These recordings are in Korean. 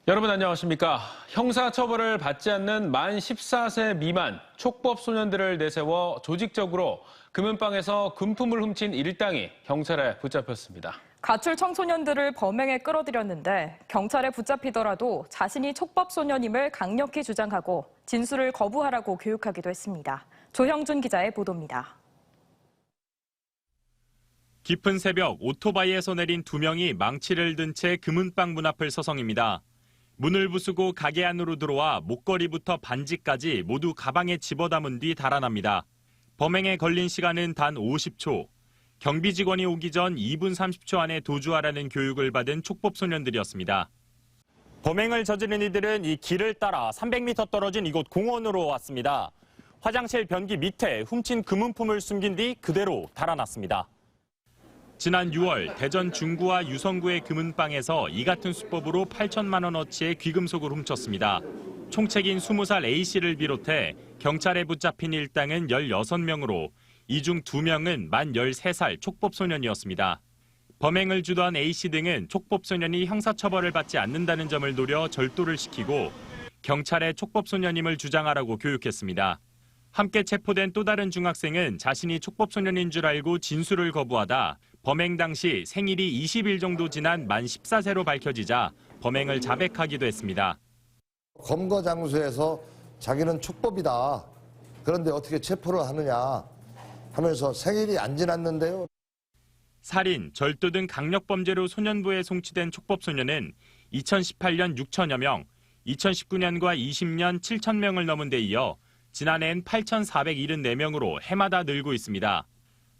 여러분 안녕하십니까? 형사처벌을 받지 않는 만 14세 미만 촉법 소년들을 내세워 조직적으로 금은방에서 금품을 훔친 일당이 경찰에 붙잡혔습니다. 가출 청소년들을 범행에 끌어들였는데 경찰에 붙잡히더라도 자신이 촉법 소년임을 강력히 주장하고 진술을 거부하라고 교육하기도 했습니다. 조형준 기자의 보도입니다. 깊은 새벽 오토바이에서 내린 두 명이 망치를 든 채 금은방 문 앞을 서성입니다. 문을 부수고 가게 안으로 들어와 목걸이부터 반지까지 모두 가방에 집어담은 뒤 달아납니다. 범행에 걸린 시간은 단 50초. 경비 직원이 오기 전 2분 30초 안에 도주하라는 교육을 받은 촉법 소년들이었습니다. 범행을 저지른 이들은 이 길을 따라 300m 떨어진 이곳 공원으로 왔습니다. 화장실 변기 밑에 훔친 금은품을 숨긴 뒤 그대로 달아났습니다. 지난 6월 대전 중구와 유성구의 금은방에서 이 같은 수법으로 8천만 원어치의 귀금속을 훔쳤습니다. 총책인 20살 A씨를 비롯해 경찰에 붙잡힌 일당은 16명으로 이 중 2명은 만 13살 촉법소년이었습니다. 범행을 주도한 A씨 등은 촉법소년이 형사처벌을 받지 않는다는 점을 노려 절도를 시키고 경찰에 촉법소년임을 주장하라고 교육했습니다. 함께 체포된 또 다른 중학생은 자신이 촉법소년인 줄 알고 진술을 거부하다 범행 당시 생일이 20일 정도 지난 만 14세로 밝혀지자 범행을 자백하기도 했습니다. 검거 장소에서 자기는 촉법이다. 그런데 어떻게 체포를 하느냐 하면서 생일이 안 지났는데요. 살인, 절도 등 강력범죄로 소년부에 송치된 촉법소년은 2018년 6천여 명, 2019년과 20년 7천 명을 넘은 데 이어 지난해엔 8,474명으로 해마다 늘고 있습니다.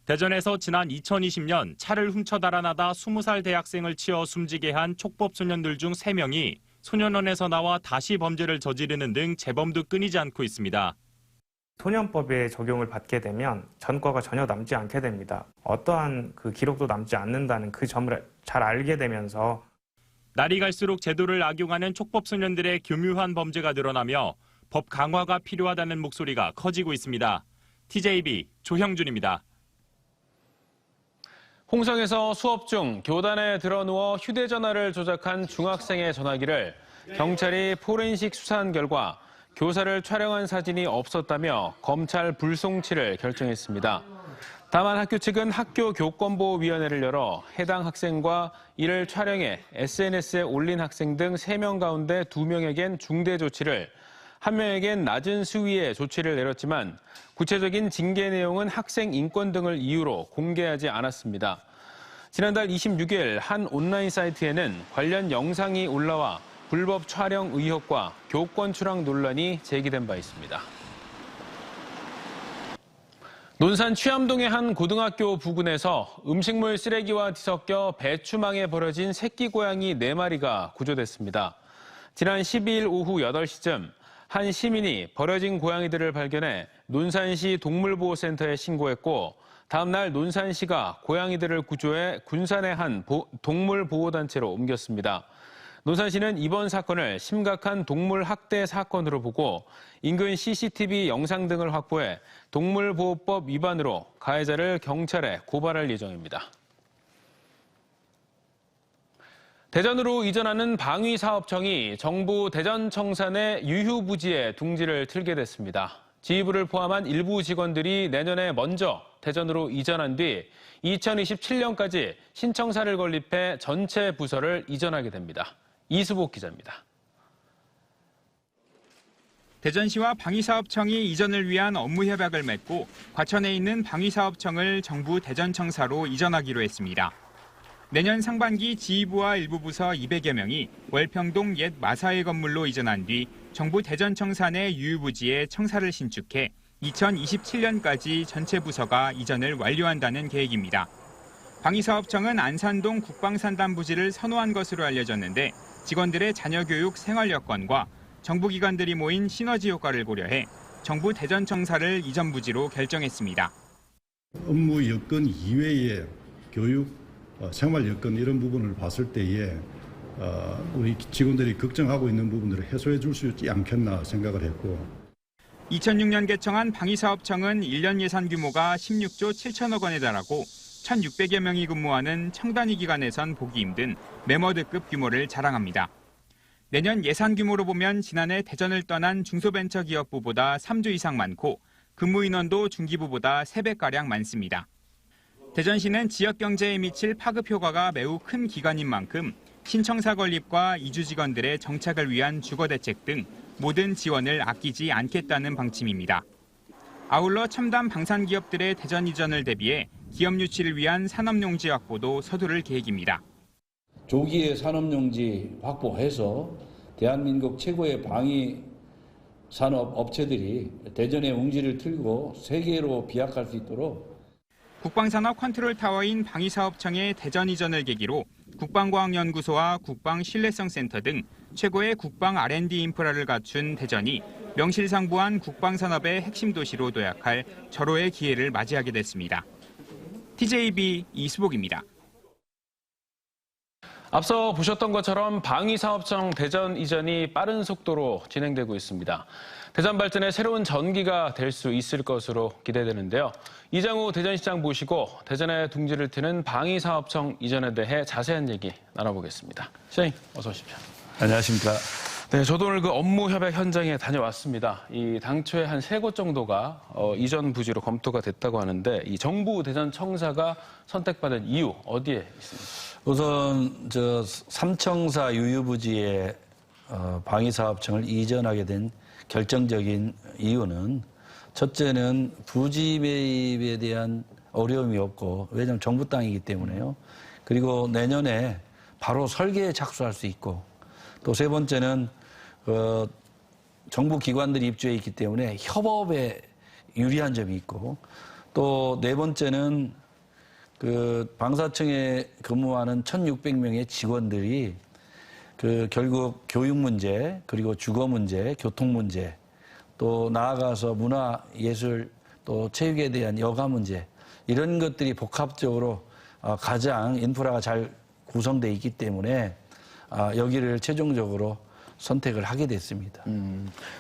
대전에서 지난 2020년 차를 훔쳐 달아나다 20살 대학생을 치어 숨지게 한 촉법소년들 중 3명이 소년원에서 나와 다시 범죄를 저지르는 등 재범도 끊이지 않고 있습니다. 소년법에 적용을 받게 되면 전과가 전혀 남지 않게 됩니다. 어떠한 기록도 남지 않는다는 그 점을 잘 알게 되면서 날이 갈수록 제도를 악용하는 촉법소년들의 교묘한 범죄가 늘어나며 법 강화가 필요하다는 목소리가 커지고 있습니다. TJB 조형준입니다. 홍성에서 수업 중 교단에 드러누워 휴대전화를 조작한 중학생의 전화기를 경찰이 포렌식 수사한 결과 교사를 촬영한 사진이 없었다며 검찰 불송치를 결정했습니다. 다만 학교 측은 학교교권보호위원회를 열어 해당 학생과 이를 촬영해 SNS에 올린 학생 등 3명 가운데 2명에겐 중대 조치를, 1명에겐 낮은 수위의 조치를 내렸지만 구체적인 징계 내용은 학생 인권 등을 이유로 공개하지 않았습니다. 지난달 26일 한 온라인 사이트에는 관련 영상이 올라와 불법 촬영 의혹과 교권 추락 논란이 제기된 바 있습니다. 논산 취암동의 한 고등학교 부근에서 음식물 쓰레기와 뒤섞여 배추망에 버려진 새끼 고양이 4마리가 구조됐습니다. 지난 12일 오후 8시쯤 한 시민이 버려진 고양이들을 발견해 논산시 동물보호센터에 신고했고 다음 날 논산시가 고양이들을 구조해 군산의 한 동물보호단체로 옮겼습니다. 논산시는 이번 사건을 심각한 동물 학대 사건으로 보고 인근 CCTV 영상 등을 확보해 동물보호법 위반으로 가해자를 경찰에 고발할 예정입니다. 대전으로 이전하는 방위사업청이 정부 대전청산의 유휴부지에 둥지를 틀게 됐습니다. 지휘부를 포함한 일부 직원들이 내년에 먼저 대전으로 이전한 뒤 2027년까지 신청사를 건립해 전체 부서를 이전하게 됩니다. 이수복 기자입니다. 대전시와 방위사업청이 이전을 위한 업무 협약을 맺고 과천에 있는 방위사업청을 정부 대전청사로 이전하기로 했습니다. 내년 상반기 지휘부와 일부 부서 200여 명이 월평동 옛 마사회 건물로 이전한 뒤 정부 대전청사 내 유휴부지에 청사를 신축해 2027년까지 전체 부서가 이전을 완료한다는 계획입니다. 방위사업청은 안산동 국방산단 부지를 선호한 것으로 알려졌는데 직원들의 자녀 교육 생활 여건과 정부기관들이 모인 시너지 효과를 고려해 정부 대전청사를 이전 부지로 결정했습니다. 업무 여건 이외의 교육, 생활 여건 이런 부분을 봤을 때에 우리 직원들이 걱정하고 있는 부분들을 해소해 줄 수 있지 않겠나 생각을 했고 2006년 개청한 방위사업청은 1년 예산 규모가 16조 7천억 원에 달하고 1,600여 명이 근무하는 청단위 기관에선 보기 힘든 메머드급 규모를 자랑합니다. 내년 예산 규모로 보면 지난해 대전을 떠난 중소벤처기업부보다 3조 이상 많고 근무 인원도 중기부보다 3배가량 많습니다. 대전시는 지역 경제에 미칠 파급 효과가 매우 큰 기관인 만큼 신청사 건립과 이주 직원들의 정착을 위한 주거 대책 등 모든 지원을 아끼지 않겠다는 방침입니다. 아울러 첨단 방산 기업들의 대전 이전을 대비해 기업 유치를 위한 산업용지 확보도 서두를 계획입니다. 조기에 산업용지 확보해서 대한민국 최고의 방위 산업 업체들이 대전의 웅지를 틀고 세계로 비약할 수 있도록 국방산업 컨트롤타워인 방위사업청의 대전 이전을 계기로 국방과학연구소와 국방신뢰성센터 등 최고의 국방 R&D 인프라를 갖춘 대전이 명실상부한 국방산업의 핵심 도시로 도약할 절호의 기회를 맞이하게 됐습니다. TJB 이수복입니다. 앞서 보셨던 것처럼 방위사업청 대전 이전이 빠른 속도로 진행되고 있습니다. 대전 발전의 새로운 전기가 될 수 있을 것으로 기대되는데요. 이장우 대전시장 모시고 대전의 둥지를 트는 방위사업청 이전에 대해 자세한 얘기 나눠보겠습니다. 시장님, 어서 오십시오. 안녕하십니까. 네, 저도 오늘 그 업무 협약 현장에 다녀왔습니다. 이 당초에 한 3곳 정도가 이전 부지로 검토가 됐다고 하는데 이 정부 대전청사가 선택받은 이유 어디에 있습니까? 우선 삼청사 유유부지에 방위사업청을 이전하게 된 결정적인 이유는 첫째는 부지 매입에 대한 어려움이 없고 왜냐하면 정부 땅이기 때문에요. 그리고 내년에 바로 설계에 착수할 수 있고 또 세 번째는 정부 기관들이 입주해 있기 때문에 협업에 유리한 점이 있고 또 네 번째는 방사청에 근무하는 1,600명의 직원들이 결국 교육 문제, 그리고 주거 문제, 교통 문제, 또 나아가서 문화, 예술, 또 체육에 대한 여가 문제, 이런 것들이 복합적으로 가장 인프라가 잘 구성되어 있기 때문에 여기를 최종적으로 선택을 하게 됐습니다.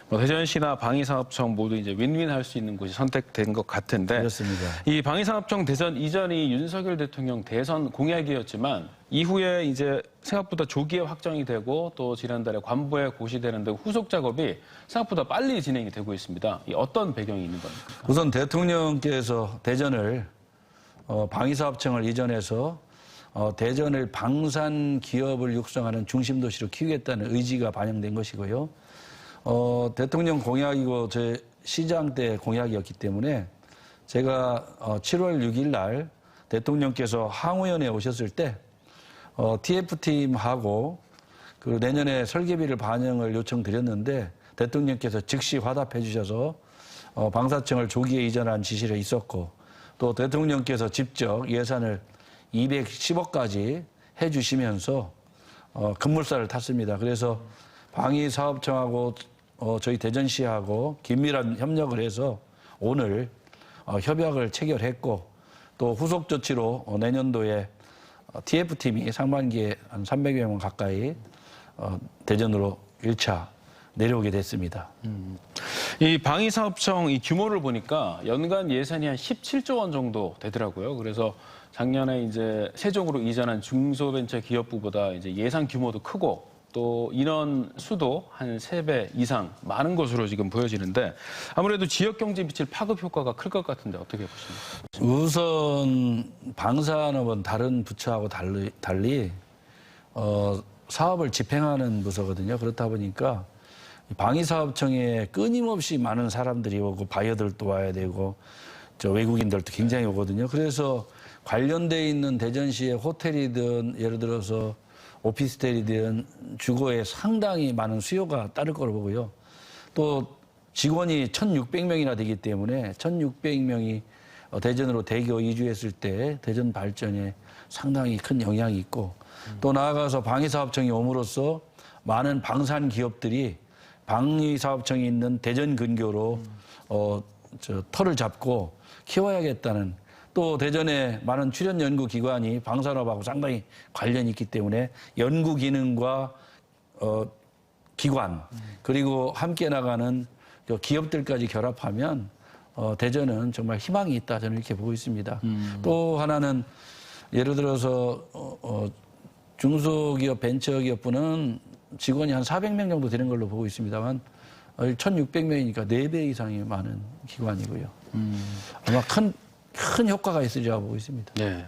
대전시나 방위사업청 모두 이제 윈윈할 수 있는 곳이 선택된 것 같은데. 그렇습니다. 이 방위사업청 대전 이전이 윤석열 대통령 대선 공약이었지만 이후에 이제 생각보다 조기에 확정이 되고 또 지난달에 관부에 고시되는 등 후속 작업이 생각보다 빨리 진행이 되고 있습니다. 이 어떤 배경이 있는 겁니까? 우선 대통령께서 대전을 방위사업청을 이전해서 대전을 방산 기업을 육성하는 중심 도시로 키우겠다는 의지가 반영된 것이고요. 대통령 공약이고 제 시장 때 공약이었기 때문에 제가 7월 6일 날 대통령께서 항우연에 오셨을 때 TF팀하고 내년에 설계비를 반영을 요청드렸는데 대통령께서 즉시 화답해 주셔서 방사청을 조기에 이전한 지시를 있었고 또 대통령께서 직접 예산을 210억까지 해주시면서 급물살을 탔습니다. 그래서 방위사업청하고 저희 대전시하고 긴밀한 협력을 해서 오늘 협약을 체결했고 또 후속 조치로 내년도에 TF팀이 상반기에 한 300여 명 가까이 대전으로 1차 내려오게 됐습니다. 이 방위사업청 이 규모를 보니까 연간 예산이 한 17조 원 정도 되더라고요. 그래서 작년에 이제 세종으로 이전한 중소벤처기업부보다 이제 예산 규모도 크고 또 인원 수도 한 3배 이상 많은 것으로 지금 보여지는데 아무래도 지역 경제에 미칠 파급 효과가 클 것 같은데 어떻게 보십니까? 우선 방산업은 다른 부처하고 달리 사업을 집행하는 부서거든요. 그렇다 보니까 방위사업청에 끊임없이 많은 사람들이 오고 바이어들도 와야 되고 외국인들도 굉장히 오거든요. 그래서 관련돼 있는 대전시의 호텔이든 예를 들어서 오피스텔이든 주거에 상당히 많은 수요가 따를 거로 보고요. 또 직원이 1,600명이나 되기 때문에 1,600명이 대전으로 대교 이주했을 때 대전 발전에 상당히 큰 영향이 있고 또 나아가서 방위사업청이 옴으로써 많은 방산 기업들이 방위사업청이 있는 대전 근교로 터를 잡고 키워야겠다는 또 대전에 많은 출연 연구 기관이 방산업하고 상당히 관련이 있기 때문에 연구 기능과 기관 그리고 함께 나가는 기업들까지 결합하면 대전은 정말 희망이 있다 저는 이렇게 보고 있습니다. 또 하나는 예를 들어서 중소기업 벤처기업부는 직원이 한 400명 정도 되는 걸로 보고 있습니다만 1,600명이니까 4배 이상이 많은 기관이고요. 아마 큰 효과가 있으리라고 보고 있습니다. 네.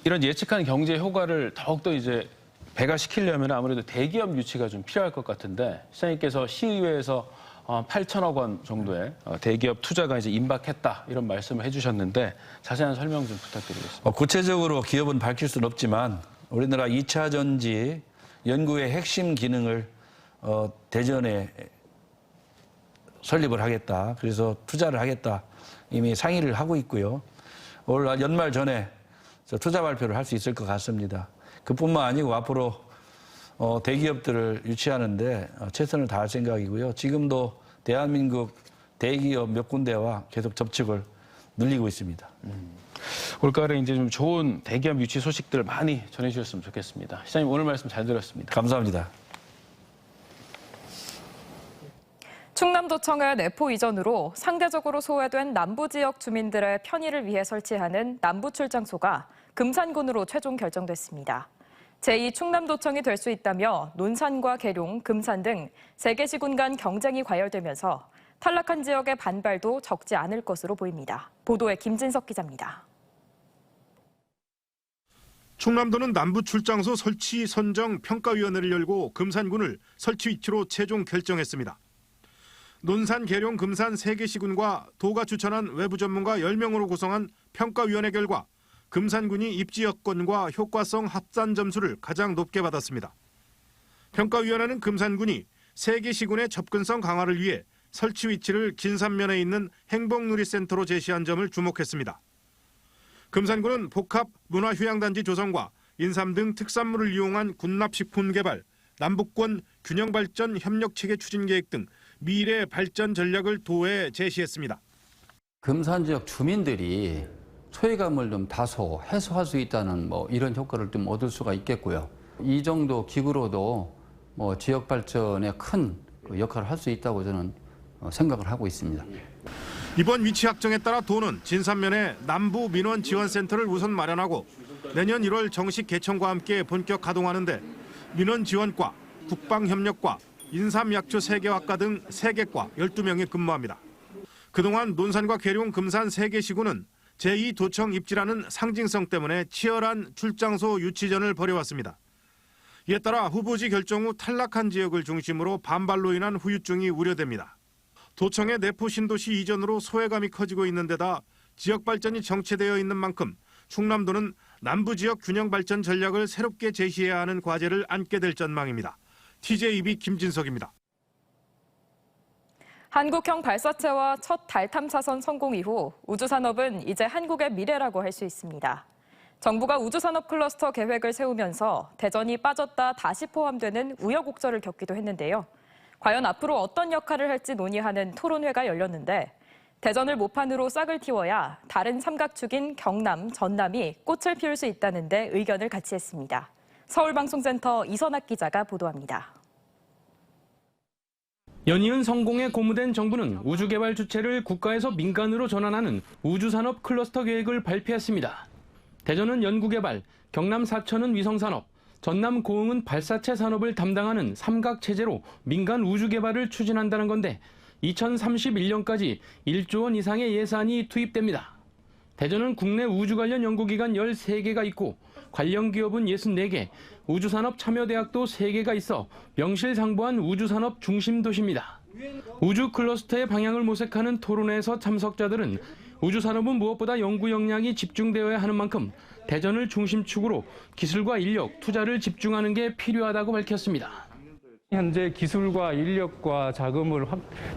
이런 예측한 경제 효과를 더욱더 이제 배가시키려면 아무래도 대기업 유치가 좀 필요할 것 같은데 시장님께서 시의회에서 8천억 원 정도의 대기업 투자가 이제 임박했다 이런 말씀을 해주셨는데 자세한 설명 좀 부탁드리겠습니다. 구체적으로 기업은 밝힐 수는 없지만 우리나라 2차 전지 연구의 핵심 기능을 대전에 설립을 하겠다. 그래서 투자를 하겠다. 이미 상의를 하고 있고요. 올 연말 전에 투자 발표를 할 수 있을 것 같습니다. 그뿐만 아니고 앞으로 대기업들을 유치하는데 최선을 다할 생각이고요. 지금도 대한민국 대기업 몇 군데와 계속 접촉을 늘리고 있습니다. 올가을에 이제 좀 좋은 대기업 유치 소식들 많이 전해주셨으면 좋겠습니다. 시장님 오늘 말씀 잘 들었습니다. 감사합니다. 충남도청의 내포 이전으로 상대적으로 소외된 남부 지역 주민들의 편의를 위해 설치하는 남부출장소가 금산군으로 최종 결정됐습니다. 제2 충남도청이 될 수 있다며 논산과 계룡, 금산 등 3개 시군 간 경쟁이 과열되면서 탈락한 지역의 반발도 적지 않을 것으로 보입니다. 보도에 김진석 기자입니다. 충남도는 남부출장소 설치 선정 평가위원회를 열고 금산군을 설치 위치로 최종 결정했습니다. 논산, 계룡, 금산 3개 시군과 도가 추천한 외부 전문가 10명으로 구성한 평가위원회 결과 금산군이 입지 여건과 효과성 합산 점수를 가장 높게 받았습니다. 평가위원회는 금산군이 3개 시군의 접근성 강화를 위해 설치 위치를 진산면에 있는 행복누리센터로 제시한 점을 주목했습니다. 금산군은 복합 문화휴양단지 조성과 인삼 등 특산물을 이용한 군납식품 개발, 남북권 균형발전 협력체계 추진 계획 등 미래 발전 전략을 도에 제시했습니다. 금산 지역 주민들이 소외감을 좀 다소 해소할 수 있다는 이런 효과를 좀 얻을 수가 있겠고요. 이 정도 기구로도 지역 발전에 큰 역할을 할 수 있다고 저는 생각을 하고 있습니다. 이번 위치 확정에 따라 도는 진산면에 남부 민원 지원센터를 우선 마련하고 내년 1월 정식 개청과 함께 본격 가동하는데 민원 지원과, 국방협력과, 인삼약초 3개학과 등 3개과 12명이 근무합니다. 그동안 논산과 계룡, 금산 3개 시군은 제2도청 입지라는 상징성 때문에 치열한 출장소 유치전을 벌여왔습니다. 이에 따라 후보지 결정 후 탈락한 지역을 중심으로 반발로 인한 후유증이 우려됩니다. 도청의 내포 신도시 이전으로 소외감이 커지고 있는 데다 지역 발전이 정체되어 있는 만큼 충남도는 남부 지역 균형 발전 전략을 새롭게 제시해야 하는 과제를 안게 될 전망입니다. TJB 김진석입니다. 한국형 발사체와 첫 달 탐사선 성공 이후 우주산업은 이제 한국의 미래라고 할 수 있습니다. 정부가 우주산업 클러스터 계획을 세우면서 대전이 빠졌다 다시 포함되는 우여곡절을 겪기도 했는데요. 과연 앞으로 어떤 역할을 할지 논의하는 토론회가 열렸는데 대전을 모판으로 싹을 틔워야 다른 삼각축인 경남, 전남이 꽃을 피울 수 있다는 데 의견을 같이 했습니다. 서울방송센터 이선학 기자가 보도합니다. 연이은 성공에 고무된 정부는 우주개발 주체를 국가에서 민간으로 전환하는 우주산업 클러스터 계획을 발표했습니다. 대전은 연구개발, 경남 사천은 위성산업, 전남 고흥은 발사체 산업을 담당하는 삼각체제로 민간 우주개발을 추진한다는 건데 2031년까지 1조 원 이상의 예산이 투입됩니다. 대전은 국내 우주 관련 연구기관 13개가 있고 관련 기업은 64개, 우주산업 참여대학도 3개가 있어 명실상부한 우주산업 중심 도시입니다. 우주 클러스터의 방향을 모색하는 토론회에서 참석자들은 우주산업은 무엇보다 연구 역량이 집중되어야 하는 만큼 대전을 중심축으로 기술과 인력, 투자를 집중하는 게 필요하다고 밝혔습니다. 현재 기술과 인력과 자금을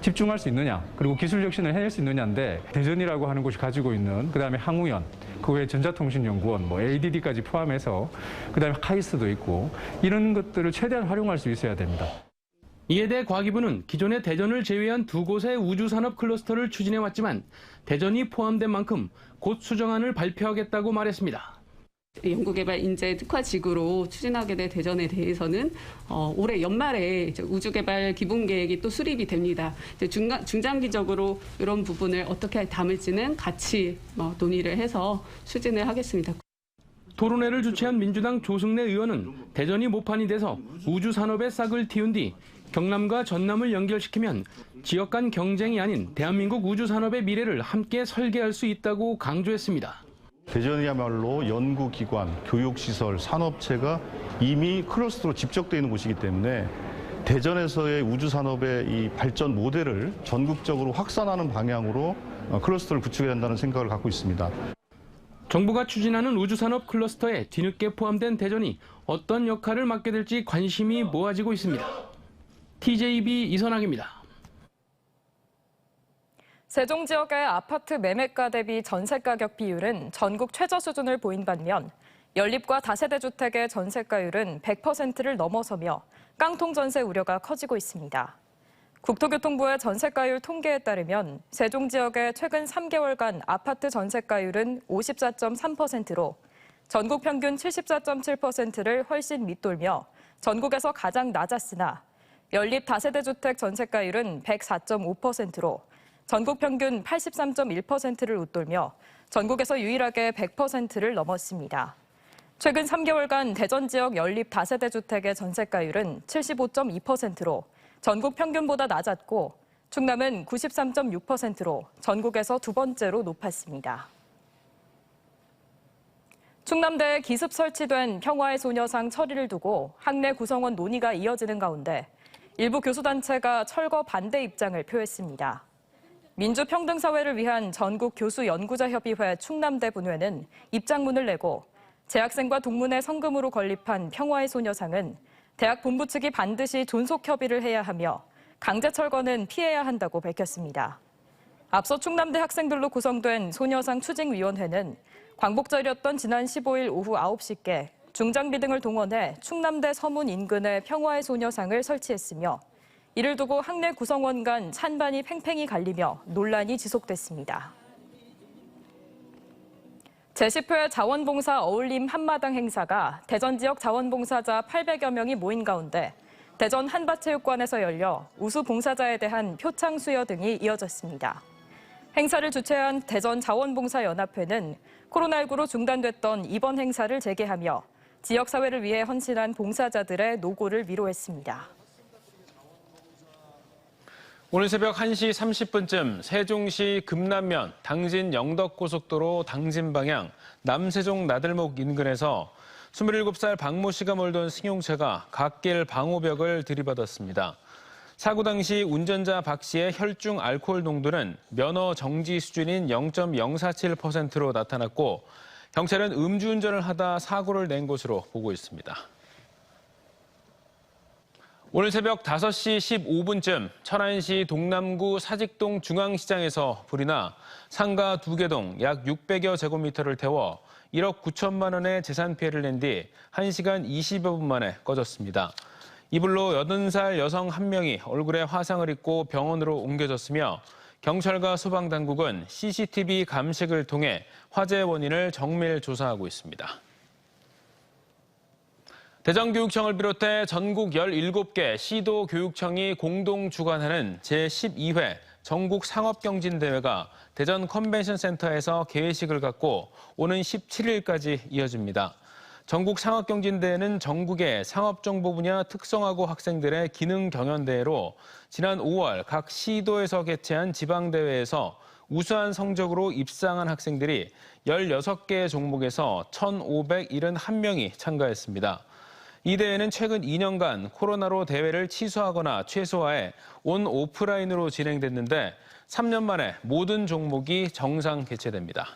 집중할 수 있느냐, 그리고 기술 혁신을 해낼 수 있느냐인데 대전이라고 하는 곳이 가지고 있는 그다음에 항우연, 그 외에 전자통신연구원, ADD까지 포함해서 그다음에 카이스도 있고 이런 것들을 최대한 활용할 수 있어야 됩니다. 이에 대해 과기부는 기존의 대전을 제외한 2곳의 우주산업 클러스터를 추진해왔지만 대전이 포함된 만큼 곧 수정안을 발표하겠다고 말했습니다. 연구개발 인재 특화지구로 추진하게 될 대전에 대해서는 올해 연말에 우주개발 기본계획이 또 수립이 됩니다. 중장기적으로 이런 부분을 어떻게 담을지는 같이 논의를 해서 추진을 하겠습니다. 토론회를 주최한 민주당 조승래 의원은 대전이 모판이 돼서 우주산업의 싹을 틔운 뒤 경남과 전남을 연결시키면 지역 간 경쟁이 아닌 대한민국 우주산업의 미래를 함께 설계할 수 있다고 강조했습니다. 대전이야말로 연구기관, 교육시설, 산업체가 이미 클러스터로 집적되어 있는 곳이기 때문에 대전에서의 우주산업의 이 발전 모델을 전국적으로 확산하는 방향으로 클러스터를 구축해야 한다는 생각을 갖고 있습니다. 정부가 추진하는 우주산업 클러스터에 뒤늦게 포함된 대전이 어떤 역할을 맡게 될지 관심이 모아지고 있습니다. TJB 이선학입니다. 세종 지역의 아파트 매매가 대비 전세 가격 비율은 전국 최저 수준을 보인 반면 연립과 다세대 주택의 전세가율은 100%를 넘어서며 깡통 전세 우려가 커지고 있습니다. 국토교통부의 전세가율 통계에 따르면 세종 지역의 최근 3개월간 아파트 전세가율은 54.3%로 전국 평균 74.7%를 훨씬 밑돌며 전국에서 가장 낮았으나 연립 다세대 주택 전세가율은 104.5%로 전국 평균 83.1%를 웃돌며 전국에서 유일하게 100%를 넘었습니다. 최근 3개월간 대전 지역 연립 다세대 주택의 전세가율은 75.2%로 전국 평균보다 낮았고 충남은 93.6%로 전국에서 두 번째로 높았습니다. 충남대에 기습 설치된 평화의 소녀상 처리를 두고 학내 구성원 논의가 이어지는 가운데 일부 교수단체가 철거 반대 입장을 표했습니다. 민주평등사회를 위한 전국교수연구자협의회 충남대 분회는 입장문을 내고 재학생과 동문회 성금으로 건립한 평화의 소녀상은 대학 본부 측이 반드시 존속 협의를 해야 하며 강제 철거는 피해야 한다고 밝혔습니다. 앞서 충남대 학생들로 구성된 소녀상 추진위원회는 광복절이었던 지난 15일 오후 9시께 중장비 등을 동원해 충남대 서문 인근에 평화의 소녀상을 설치했으며 이를 두고 학내 구성원 간 찬반이 팽팽히 갈리며 논란이 지속됐습니다. 제10회 자원봉사 어울림 한마당 행사가 대전 지역 자원봉사자 800여 명이 모인 가운데 대전 한밭체육관에서 열려 우수 봉사자에 대한 표창 수여 등이 이어졌습니다. 행사를 주최한 대전 자원봉사연합회는 코로나19로 중단됐던 이번 행사를 재개하며 지역사회를 위해 헌신한 봉사자들의 노고를 위로했습니다. 오늘 새벽 1시 30분쯤 세종시 금남면 당진 영덕고속도로 당진 방향 남세종 나들목 인근에서 27살 박모 씨가 몰던 승용차가 갓길 방호벽을 들이받았습니다. 사고 당시 운전자 박 씨의 혈중 알코올 농도는 면허 정지 수준인 0.047%로 나타났고 경찰은 음주운전을 하다 사고를 낸 것으로 보고 있습니다. 오늘 새벽 5시 15분쯤 천안시 동남구 사직동 중앙시장에서 불이 나 상가 2개 동 약 600여 제곱미터를 태워 1억 9천만 원의 재산 피해를 낸 뒤 1시간 20여 분 만에 꺼졌습니다. 이 불로 80살 여성 1명이 얼굴에 화상을 입고 병원으로 옮겨졌으며 경찰과 소방당국은 CCTV 감식을 통해 화재 원인을 정밀 조사하고 있습니다. 대전교육청을 비롯해 전국 17개 시도교육청이 공동 주관하는 제12회 전국 상업경진대회가 대전 컨벤션센터에서 개회식을 갖고 오는 17일까지 이어집니다. 전국 상업경진대회는 전국의 상업정보 분야 특성화고 학생들의 기능 경연대회로 지난 5월 각 시도에서 개최한 지방대회에서 우수한 성적으로 입상한 학생들이 16개의 종목에서 1,571명이 참가했습니다. 이 대회는 최근 2년간 코로나로 대회를 취소하거나 최소화해 온 오프라인으로 진행됐는데 3년 만에 모든 종목이 정상 개최됩니다.